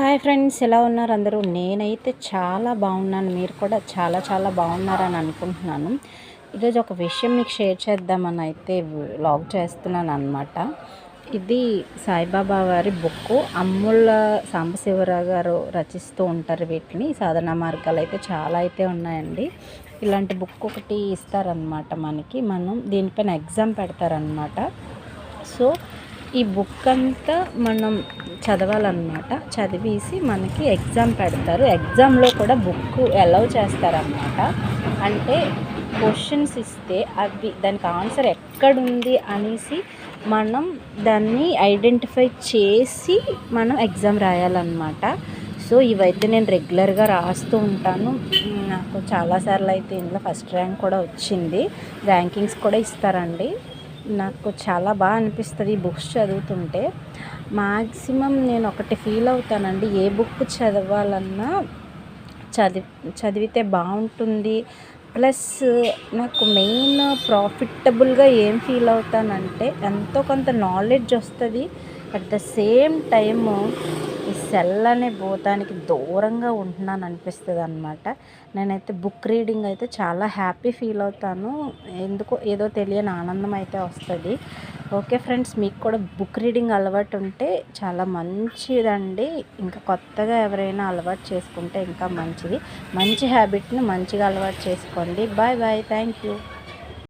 Hi friends, ఎలా ఉన్నారు అందరూ? నేనైతే చాలా బాగున్నాను. మీరు కూడా చాలా చాలా బాగున్నారని అనుకుంటున్నాను. ఈరోజు ఒక విషయం మీకు షేర్ చేద్దామని అయితే వ్లాగ్ చేస్తున్నాను అనమాట. ఇది సాయిబాబా వారి బుక్. అమ్ముళ్ళ సాంబశివరావు గారు రచిస్తూ ఉంటారు వీటిని. సాధనా మార్గాలు అయితే చాలా అయితే ఉన్నాయండి. ఇలాంటి బుక్ ఒకటి ఇస్తారనమాట మనకి. మనం దీనిపైన ఎగ్జామ్ పెడతారనమాట. సో ఈ బుక్ అంతా మనం చదవాలన్నమాట. చదివేసి మనకి ఎగ్జామ్ పెడతారు. ఎగ్జామ్లో కూడా బుక్ అలౌ చేస్తారన్నమాట. అంటే క్వశ్చన్స్ ఇస్తే అవి దానికి ఆన్సర్ ఎక్కడుంది అనేసి మనం దాన్ని ఐడెంటిఫై చేసి మనం ఎగ్జామ్ రాయాలన్నమాట. సో ఇవైతే నేను రెగ్యులర్గా రాస్తూ ఉంటాను. నాకు చాలాసార్లు అయితే ఇందులో ఫస్ట్ ర్యాంక్ కూడా వచ్చింది. ర్యాంకింగ్స్ కూడా ఇస్తారండి. నాకు చాలా బాగా అనిపిస్తుంది ఈ బుక్స్ చదువుతుంటే. మ్యాక్సిమం నేను ఒకటి ఫీల్ అవుతానండి, ఏ బుక్ చదవాలన్నా చదివితే బాగుంటుంది. ప్లస్ నాకు మెయిన్ ప్రాఫిటబుల్గా ఏం ఫీల్ అవుతానంటే ఎంతో కొంత నాలెడ్జ్ వస్తుంది. అట్ ద సేమ్ టైము ఈ సెల్ అనే భూతానికి దూరంగా ఉంటున్నాను అనిపిస్తుంది అనమాట. నేనైతే బుక్ రీడింగ్ అయితే చాలా హ్యాపీ ఫీల్ అవుతాను. ఎందుకో ఏదో తెలియని ఆనందం అయితే వస్తుంది. ఓకే ఫ్రెండ్స్, మీకు కూడా బుక్ రీడింగ్ అలవాటు ఉంటే చాలా మంచిదండి. ఇంకా కొత్తగా ఎవరైనా అలవాటు చేసుకుంటే ఇంకా మంచిది. మంచి హ్యాబిట్ని మంచిగా అలవాటు చేసుకోండి. Bye bye, thank you.